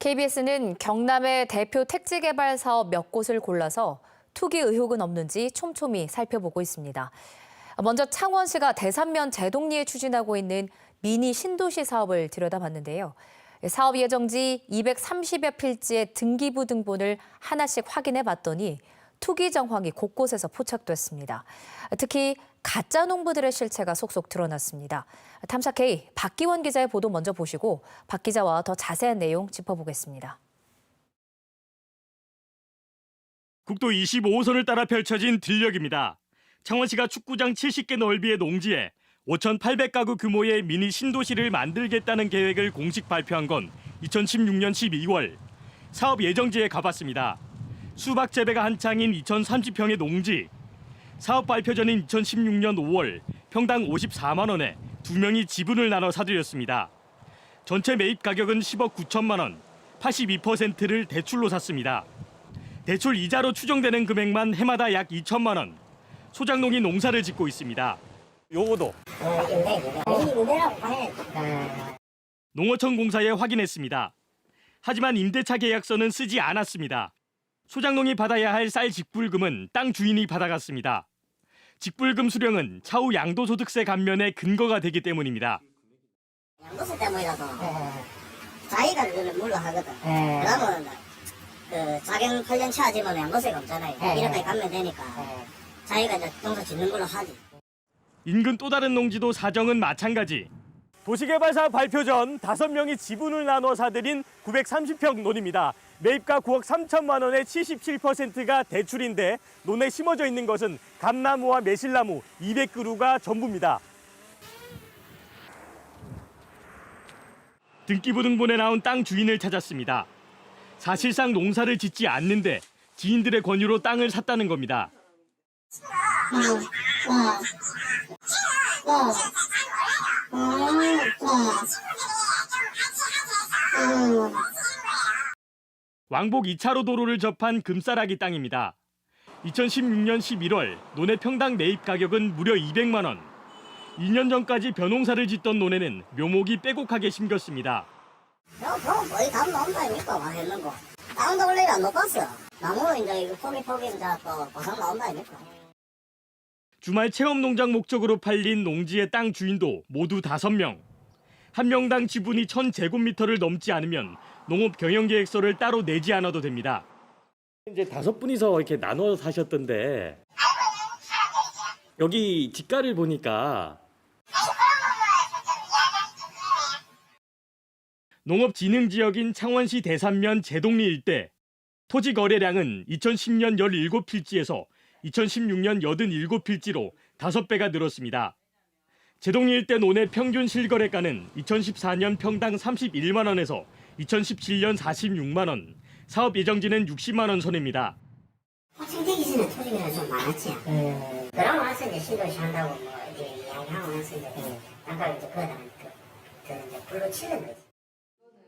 KBS는 경남의 대표 택지 개발 사업 몇 곳을 골라서 투기 의혹은 없는지 촘촘히 살펴보고 있습니다. 먼저 창원시가 대산면 제동리에 추진하고 있는 미니 신도시 사업을 들여다봤는데요. 사업 예정지 230여 필지의 등기부 등본을 하나씩 확인해 봤더니 투기 정황이 곳곳에서 포착됐습니다. 특히 가짜 농부들의 실체가 속속 드러났습니다. 탐사K 박기원 기자의 보도 먼저 보시고 박 기자와 더 자세한 내용 짚어보겠습니다. 국도 25호선을 따라 펼쳐진 들녘입니다. 창원시가 축구장 70개 넓이의 농지에 5,800가구 규모의 미니 신도시를 만들겠다는 계획을 공식 발표한 건 2016년 12월. 사업 예정지에 가봤습니다. 수박 재배가 한창인 2,030평의 농지. 사업 발표 전인 2016년 5월 평당 54만 원에 2명이 지분을 나눠 사들였습니다. 전체 매입 가격은 10억 9천만 원, 82%를 대출로 샀습니다. 대출 이자로 추정되는 금액만 해마다 약 2천만 원. 소작농이 농사를 짓고 있습니다. 요거도 농어촌 공사에 확인했습니다. 하지만 임대차 계약서는 쓰지 않았습니다. 소작농이 받아야 할 쌀 직불금은 땅 주인이 받아갔습니다. 직불금 수령은 차후 양도소득세 감면의 근거가 되기 때문입니다. 양도세 때문이라도 자기가 그걸 물로 하거든. 그러면 그 자경 8년 차지면 양도세가 없잖아요. 1억까지 감면되니까 자기가 이제 농사 짓는 걸로 하지. 인근 또 다른 농지도 사정은 마찬가지. 도시개발사업 발표 전 5명이 지분을 나눠 사들인 930평 논입니다. 매입가 9억 3천만 원의 77%가 대출인데 논에 심어져 있는 것은 감나무와 매실나무 200그루가 전부입니다. 등기부 등본에 나온 땅 주인을 찾았습니다. 사실상 농사를 짓지 않는데 지인들의 권유로 땅을 샀다는 겁니다. 왕복 2차로 도로를 접한 금싸라기 땅입니다. 2016년 11월 논의 평당 매입 가격은 무려 200만 원. 2년 전까지 벼농사를 짓던 논에는 묘목이 빼곡하게 심겼습니다. 거의 다 나온다 아닙니까? 와 했는 거. 땅도 원래 안 높았어. 나무는 이제 이거 포기 이제 또 고상 나온다 아닙니까? 주말 체험 농장 목적으로 팔린 농지의 땅 주인도 모두 5명. 한 명당 지분이 1,000제곱미터를 넘지 않으면 농업 경영계획서를 따로 내지 않아도 됩니다. 이제 5분이서 이렇게 나눠 사셨던데 여기 집가를 보니까 농업진흥지역인 창원시 대산면 제동리 일대 토지 거래량은 2010년 17필지에서 2016년 87필지로 5배가 늘었습니다. 제동리 일대 논의 평균 실거래가는 2014년 평당 31만 원에서 2017년 46만 원, 사업 예정지는 60만 원 선입니다. 확정되기 전에 토지가 좀 많았지. 그러고 나서 이제 신도시 한다고 뭐 이제 이야기하고 나서 이제 땅값이 이제 거기다가 이제 불로 치는 거지.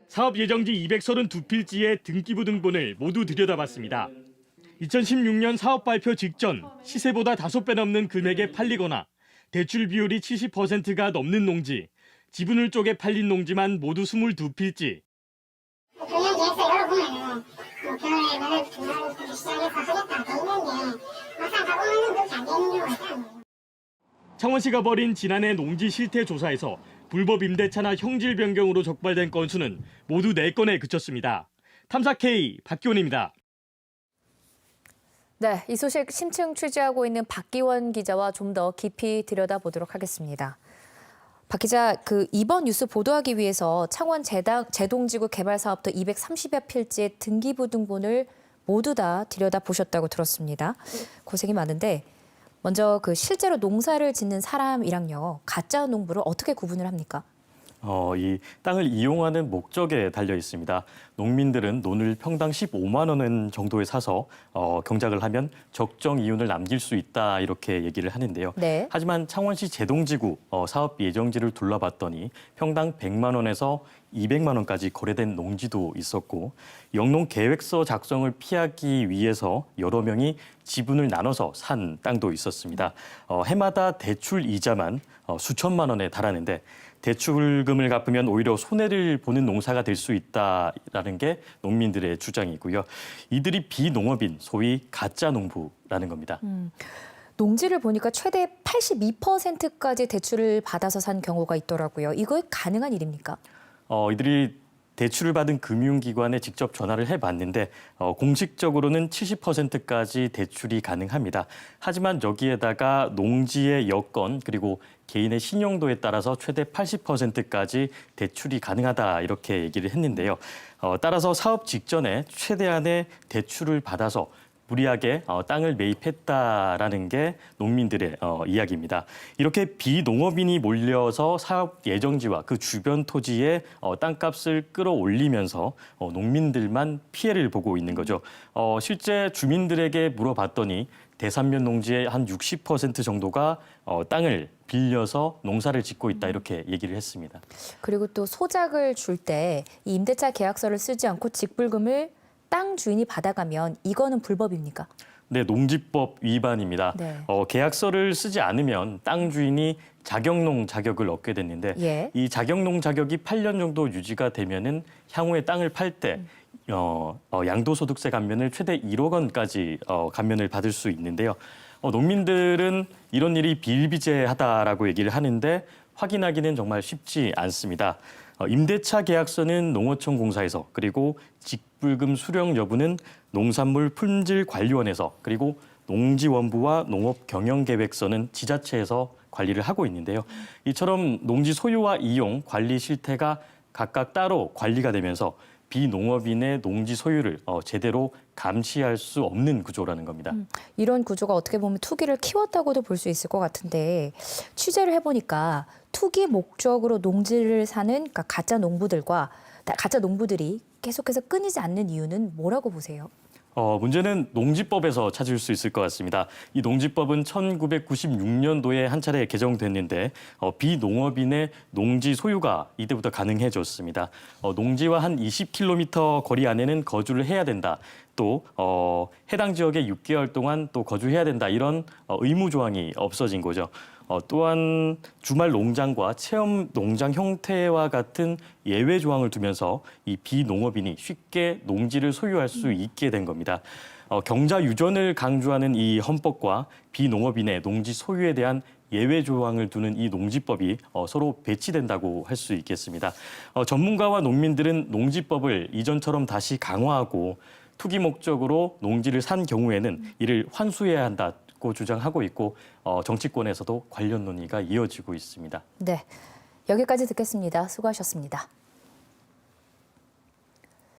사업 예정지 232필지의 등기부 등본을 모두 들여다봤습니다. 2016년 사업 발표 직전 시세보다 5배 넘는 금액에 팔리거나 대출 비율이 70%가 넘는 농지, 지분을 쪼개 팔린 농지만 모두 22필지. 경영계획서 열어보면 겨울에 맨날 중간부터 시작해서 하겠다 돼 있는데 막상 가보면 그렇게 안 되는 경우가 있잖아요. 창원시가 벌인 지난해 농지 실태 조사에서 불법 임대차나 형질 변경으로 적발된 건수는 모두 4건에 그쳤습니다. 탐사K 박기원입니다. 네, 이 소식 심층 취재하고 있는 박기원 기자와 좀 더 깊이 들여다보도록 하겠습니다. 박 기자, 이번 뉴스 보도하기 위해서 창원 제동지구 개발 사업도 230여 필지의 등기부 등본을 모두 다 들여다보셨다고 들었습니다. 고생이 많은데 먼저 실제로 농사를 짓는 사람이랑요, 가짜 농부를 어떻게 구분을 합니까? 이 땅을 이용하는 목적에 달려 있습니다. 농민들은 논을 평당 15만 원 정도에 사서 경작을 하면 적정 이윤을 남길 수 있다 이렇게 얘기를 하는데요. 네. 하지만 창원시 제동지구 사업 예정지를 둘러봤더니 평당 100만 원에서 200만 원까지 거래된 농지도 있었고 영농 계획서 작성을 피하기 위해서 여러 명이 지분을 나눠서 산 땅도 있었습니다. 해마다 대출 이자만 수천만 원에 달하는데 대출금을 갚으면 오히려 손해를 보는 농사가 될 수 있다라는 게 농민들의 주장이고요. 이들이 비농업인 소위 가짜 농부라는 겁니다. 농지를 보니까 최대 82%까지 대출을 받아서 산 경우가 있더라고요. 이거 가능한 일입니까? 이들이 대출을 받은 금융기관에 직접 전화를 해봤는데 공식적으로는 70%까지 대출이 가능합니다. 하지만 여기에다가 농지의 여건 그리고 개인의 신용도에 따라서 최대 80%까지 대출이 가능하다 이렇게 얘기를 했는데요. 따라서 사업 직전에 최대한의 대출을 받아서 무리하게 땅을 매입했다라는 게 농민들의 이야기입니다. 이렇게 비농업인이 몰려서 사업 예정지와 그 주변 토지의 땅값을 끌어올리면서 농민들만 피해를 보고 있는 거죠. 실제 주민들에게 물어봤더니 대산면 농지의 한 60% 정도가 땅을 빌려서 농사를 짓고 있다 이렇게 얘기를 했습니다. 그리고 또 소작을 줄 때 이 임대차 계약서를 쓰지 않고 직불금을 땅 주인이 받아가면 이거는 불법입니까? 네, 농지법 위반입니다. 네. 계약서를 쓰지 않으면 땅 주인이 자격농 자격을 얻게 됐는데 예. 이 자격농 자격이 8년 정도 유지가 되면은 향후에 땅을 팔 때 양도소득세 감면을 최대 1억 원까지 감면을 받을 수 있는데요. 농민들은 이런 일이 비일비재하다라고 얘기를 하는데 확인하기는 정말 쉽지 않습니다. 임대차 계약서는 농어촌 공사에서 그리고 직불금 수령 여부는 농산물 품질관리원에서 그리고 농지원부와 농업경영계획서는 지자체에서 관리를 하고 있는데요. 이처럼 농지 소유와 이용, 관리 실태가 각각 따로 관리가 되면서 비농업인의 농지 소유를 제대로 감시할 수 없는 구조라는 겁니다. 이런 구조가 어떻게 보면 투기를 키웠다고도 볼 수 있을 것 같은데 취재를 해보니까 투기 목적으로 농지를 사는 그러니까 가짜 농부들이 계속해서 끊이지 않는 이유는 뭐라고 보세요? 문제는 농지법에서 찾을 수 있을 것 같습니다. 이 농지법은 1996년도에 한 차례 개정됐는데 비농업인의 농지 소유가 이때부터 가능해졌습니다. 농지와 한 20km 거리 안에는 거주를 해야 된다. 또 해당 지역에 6개월 동안 또 거주해야 된다. 이런 의무 조항이 없어진 거죠. 또한 주말 농장과 체험 농장 형태와 같은 예외 조항을 두면서 이 비농업인이 쉽게 농지를 소유할 수 있게 된 겁니다. 경자 유전을 강조하는 이 헌법과 비농업인의 농지 소유에 대한 예외 조항을 두는 이 농지법이 서로 배치된다고 할 수 있겠습니다. 전문가와 농민들은 농지법을 이전처럼 다시 강화하고 투기 목적으로 농지를 산 경우에는 이를 환수해야 한다고 주장하고 있고 정치권에서도 관련 논의가 이어지고 있습니다. 네, 여기까지 듣겠습니다. 수고하셨습니다.